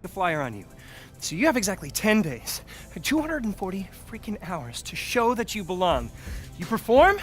the flyer on you. So you have exactly 10 days, 240 freaking hours to show that you belong. You perform,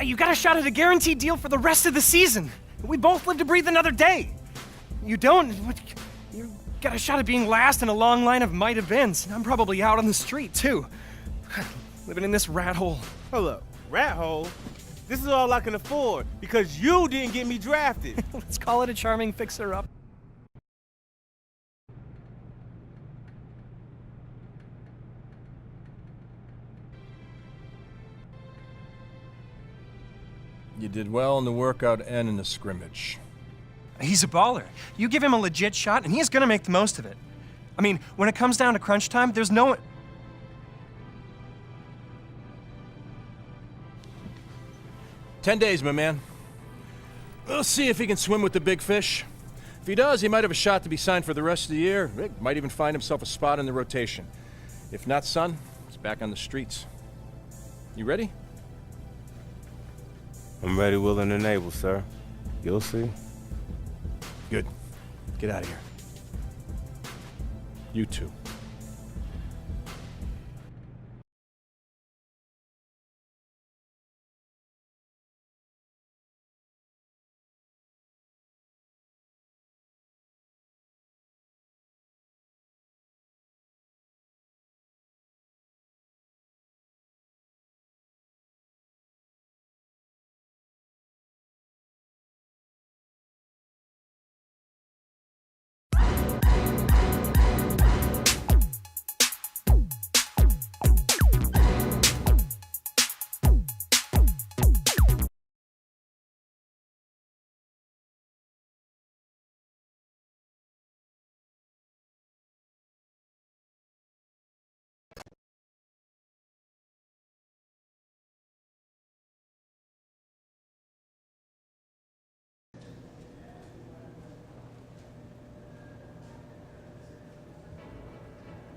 you got a shot at a guaranteed deal for the rest of the season. We both live to breathe another day. You don't, you got a shot at being last in a long line of might have beens, and I'm probably out on the street too. Living in this rat hole. Hello, rat hole? This is all I can afford because you didn't get me drafted. Let's call it a charming fixer-up. You did well in the workout and in the scrimmage. He's a baller. You give him a legit shot, and he's gonna make the most of it. I mean, when it comes down to crunch time, there's no... 10 days, my man. We'll see if he can swim with the big fish. If he does, he might have a shot to be signed for the rest of the year. He might even find himself a spot in the rotation. If not, son, he's back on the streets. You ready? I'm ready, willing, and able, sir. You'll see. Good. Get out of here. You too.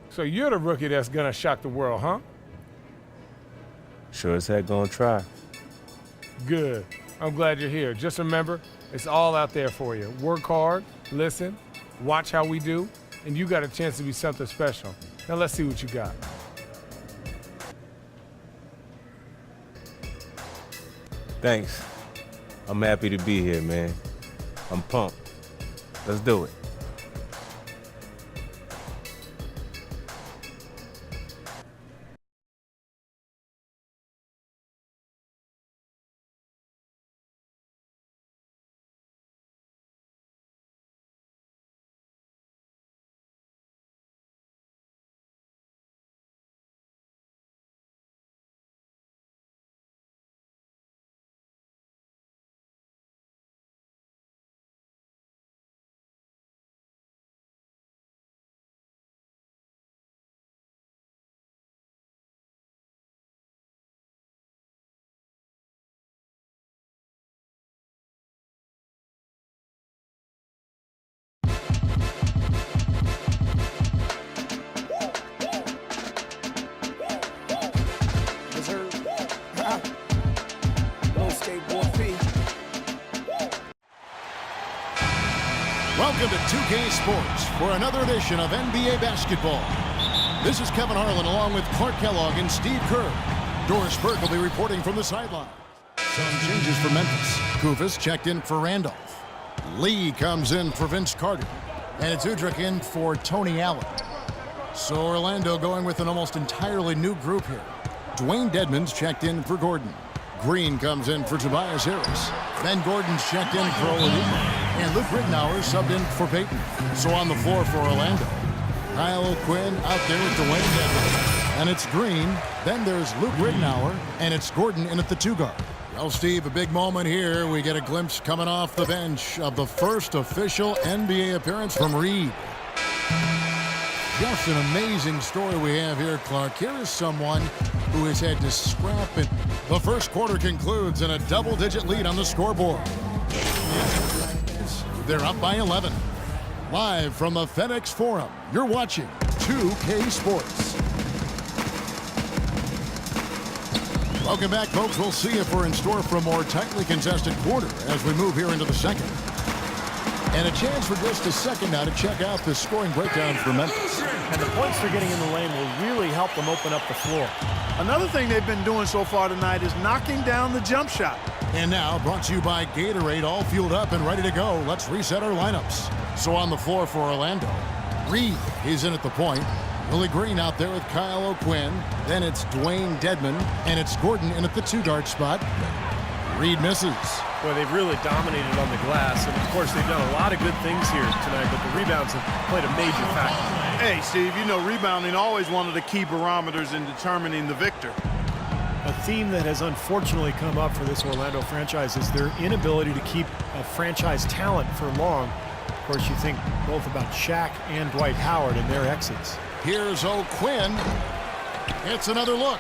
So you're the rookie that's gonna shock the world, huh? Sure as heck gonna try. Good. I'm glad you're here. Just remember, it's all out there for you. Work hard, listen, watch how we do, and you got a chance to be something special. Now let's see what you got. Thanks. I'm happy to be here, man. I'm pumped. Let's do it. Welcome to 2K Sports for another edition of NBA basketball. This is Kevin Harlan along with Clark Kellogg and Steve Kerr. Doris Burke will be reporting from the sideline. Some changes for Memphis. Kufis checked in for Randolph. Lee comes in for Vince Carter. And it's Udrich in for Tony Allen. So Orlando going with an almost entirely new group here. Dwayne Dedmon's checked in for Gordon. Green comes in for Tobias Harris. Ben Gordon's checked in for Oladipo. And Luke Rittenauer subbed in for Peyton. So on the floor for Orlando, Kyle Quinn out there with Dwayne Dedmon. And it's Green. Then there's Luke Rittenauer. And it's Gordon in at the 2 guard. Well, Steve, a big moment here. We get a glimpse coming off the bench of the first official NBA appearance from Reed. Just an amazing story we have here, Clark. Here is someone who has had to scrap it. The first quarter concludes in a double-digit lead on the scoreboard. They're up by 11. Live from the FedEx Forum, you're watching 2K Sports. Welcome back, folks. We'll see if we're in store for a more tightly contested quarter as we move here into the second. And a chance for just a second now to check out the scoring breakdown for Memphis. And the points they're getting in the lane will really help them open up the floor. Another thing they've been doing so far tonight is knocking down the jump shot. And now, brought to you by Gatorade, all fueled up and ready to go. Let's reset our lineups. So on the floor for Orlando, Reed, he's in at the point. Willie Green out there with Kyle O'Quinn. Then it's Dwayne Dedman, and it's Gordon in at the 2-guard spot. Reed misses. Boy, they've really dominated on the glass, and of course they've done a lot of good things here tonight, but the rebounds have played a major factor. Hey, Steve, you know rebounding always one of the key barometers in determining the victor. A theme that has unfortunately come up for this Orlando franchise is their inability to keep a franchise talent for long. Of course, you think both about Shaq and Dwight Howard and their exits. Here's O'Quinn. It's another look,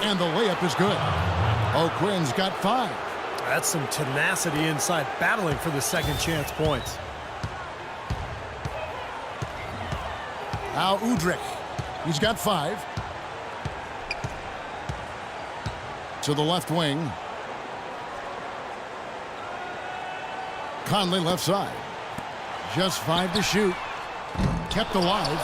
and the layup is good. O'Quinn's got 5. That's some tenacity inside, battling for the second chance points. Al Udrich, he's got 5. To the left wing. Conley left side. Just 5 to shoot. Kept alive.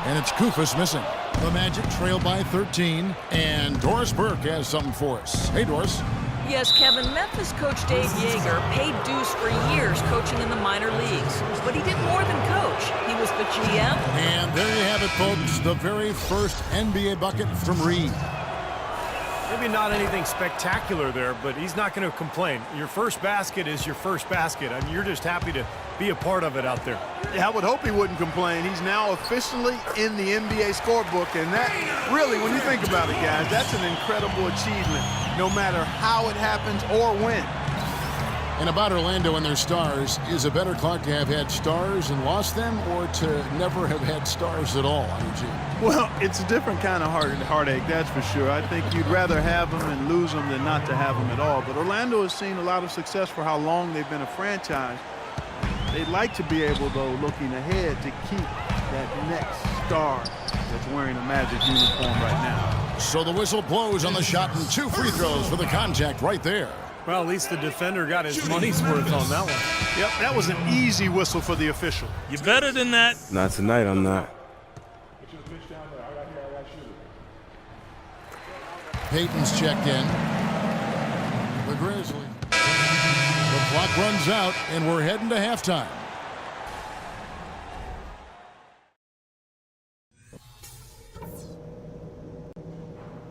And it's Kufus missing. The Magic trail by 13. And Doris Burke has something for us. Hey, Doris. Yes, Kevin, Memphis coach Dave Yeager paid dues for years coaching in the minor leagues. But he did more than coach. He was the GM. And there you have it, folks. The very first NBA bucket from Reed. Maybe not anything spectacular there, but he's not going to complain. Your first basket is your first basket. I mean, you're just happy to be a part of it out there. Yeah, I would hope he wouldn't complain. He's now officially in the NBA scorebook, and that really, when you think about it, guys, that's an incredible achievement, no matter how it happens or when. And about Orlando and their stars, is it better, Clark, to have had stars and lost them, or to never have had stars at all, Eugene? Well, it's a different kind of heartache, that's for sure. I think you'd rather have them and lose them than not to have them at all. But Orlando has seen a lot of success for how long they've been a franchise. They'd like to be able, though, looking ahead, to keep that next star that's wearing a Magic uniform right now. So the whistle blows on the shot, and 2 free throws for the contact right there. Well, at least the defender got his money's worth on that one. Yep, that was an easy whistle for the official. You're better than that. Not tonight, I'm not. Payton's checked in. The Grizzlies. The clock runs out, and we're heading to halftime.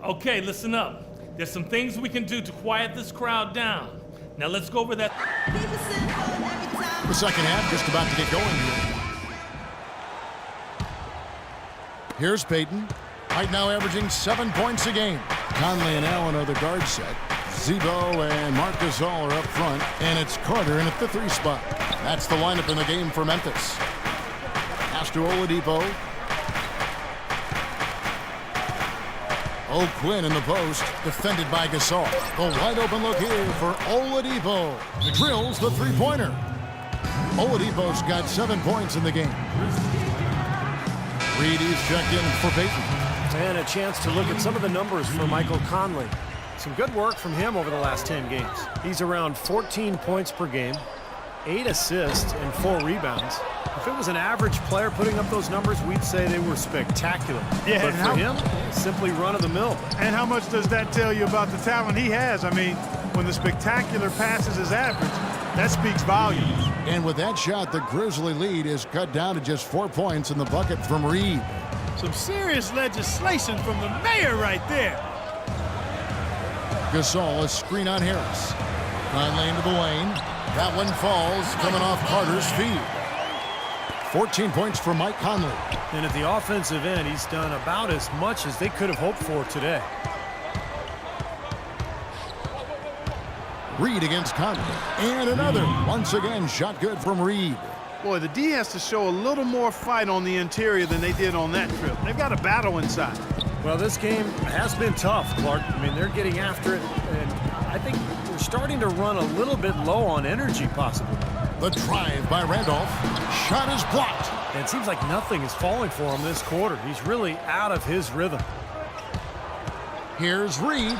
Okay, listen up. There's some things we can do to quiet this crowd down. Now let's go over that. The second half just about to get going here. Here's Payton. Right now averaging 7 points a game. Conley and Allen are the guard set. Zebo and Marc Gasol are up front. And it's Carter in at the 3 spot. That's the lineup in the game for Memphis. Pass to Oladipo. O'Quinn in the post, defended by Gasol. The wide open look here for Oladipo. Drills the 3-pointer. Oladipo's got 7 points in the game. Reed is checked in for Payton. And a chance to look at some of the numbers for Michael Conley. Some good work from him over the last 10 games. He's around 14 points per game, 8 assists, and 4 rebounds. If it was an average player putting up those numbers, we'd say they were spectacular. Yeah, but for him, simply run-of-the-mill. And how much does that tell you about the talent he has? I mean, when the spectacular passes his average, that speaks volumes. And with that shot, the Grizzly lead is cut down to just 4 points in the bucket from Reed. Some serious legislation from the mayor right there. Gasol, a screen on Harris. Conley into the lane. That one falls, coming off Carter's feed. 14 points for Mike Conley. And at the offensive end, he's done about as much as they could have hoped for today. Reed against Conley. And another. Once again, shot good from Reed. Boy, the D has to show a little more fight on the interior than they did on that trip. They've got a battle inside. Well, this game has been tough, Clark. I mean, they're getting after it, and I think we're starting to run a little bit low on energy, possibly. The drive by Randolph. Shot is blocked. And it seems like nothing is falling for him this quarter. He's really out of his rhythm. Here's Reed.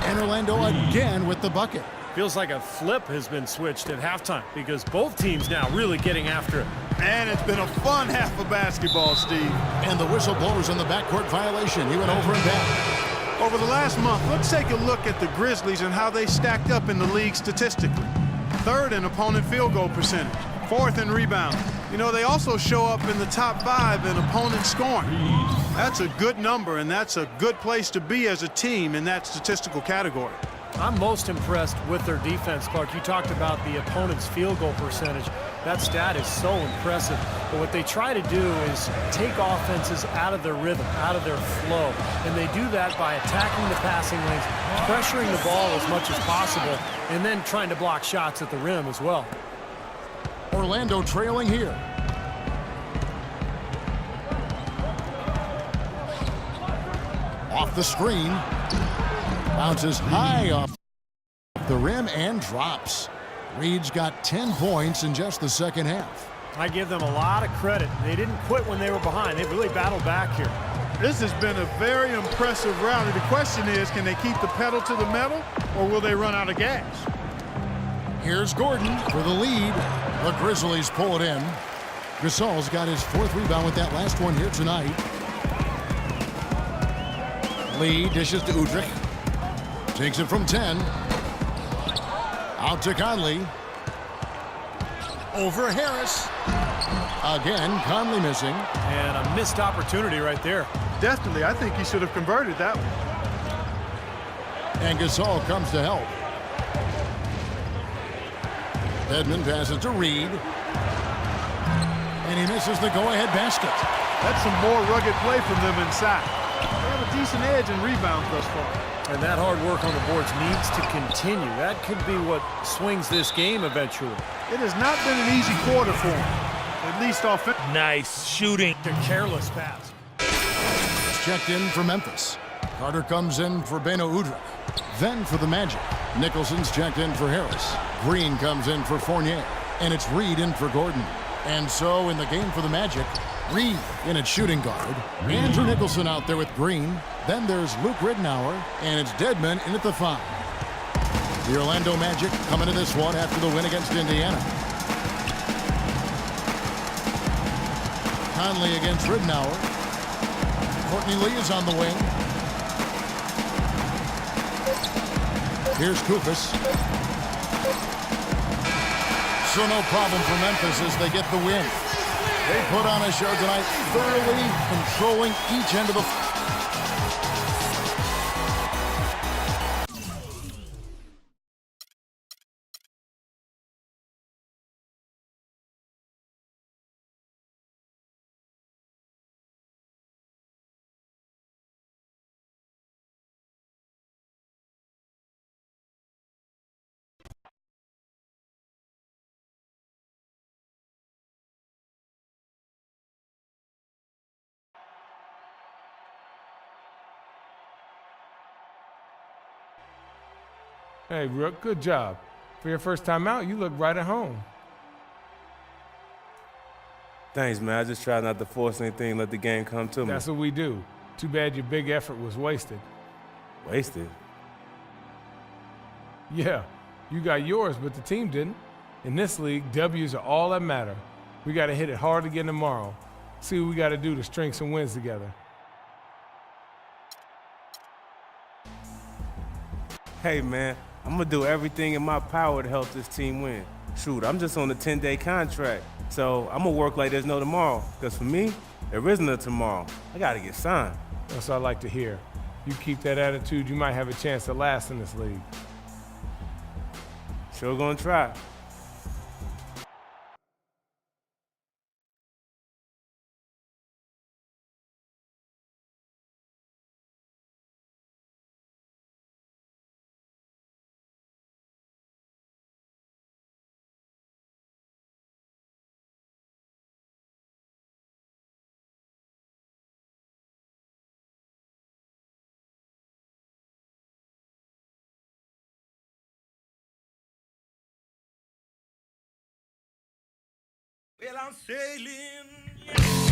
And Orlando again with the bucket. Feels like a flip has been switched at halftime because both teams now really getting after it. And it's been a fun half of basketball, Steve. And the whistle blows on the backcourt violation. He went over and back. Over the last month, let's take a look at the Grizzlies and how they stacked up in the league statistically. 3rd in opponent field goal percentage, 4th in rebounding. You know, they also show up in the top 5 in opponent scoring. That's a good number, and that's a good place to be as a team in that statistical category. I'm most impressed with their defense, Clark. You talked about the opponent's field goal percentage. That stat is so impressive. But what they try to do is take offenses out of their rhythm, out of their flow. And they do that by attacking the passing lanes, pressuring the ball as much as possible, and then trying to block shots at the rim as well. Orlando trailing here. Off the screen. Bounces high off the rim and drops. Reed's got 10 points in just the second half. I give them a lot of credit. They didn't quit when they were behind. They really battled back here. This has been a very impressive rally. The question is, can they keep the pedal to the metal, or will they run out of gas? Here's Gordon for the lead. The Grizzlies pull it in. Gasol's got his 4th rebound with that last one here tonight. Lee dishes to Udrich. Takes it from 10. Out to Conley. Over Harris. Again, Conley missing. And a missed opportunity right there. Definitely, I think he should have converted that one. And Gasol comes to help. Edmond passes to Reed. And he misses the go-ahead basket. That's some more rugged play from them inside. They have a decent edge in rebounds thus far. And that hard work on the boards needs to continue. That could be what swings this game eventually. It has not been an easy quarter for him, at least offensively. Nice shooting. A careless pass. Checked in for Memphis. Carter comes in for Beno Udrich. Then for the Magic. Nicholson's checked in for Harris. Green comes in for Fournier. And it's Reed in for Gordon. And so in the game for the Magic, Reed in at shooting guard. Andrew Nicholson out there with Green. Then there's Luke Ridnour, and it's Dedmon in at the 5. The Orlando Magic coming to this one after the win against Indiana. Conley against Ridnour. Courtney Lee is on the wing. Here's Kufis. So no problem for Memphis as they get the win. They put on a show tonight, thoroughly controlling each end of the Hey, Rook, good job. For your first time out, you look right at home. Thanks, man. I just try not to force anything, let the game come to me. That's what we do. Too bad your big effort was wasted. Wasted? Yeah, you got yours, but the team didn't. In this league, W's are all that matter. We got to hit it hard again tomorrow. See what we got to do to string some wins together. Hey, man, I'm going to do everything in my power to help this team win. Shoot, I'm just on a 10-day contract, so I'm going to work like there's no tomorrow. Because for me, there isn't a tomorrow. I got to get signed. That's what I like to hear. You keep that attitude, you might have a chance to last in this league. Sure gonna try. Well, I'm sailing.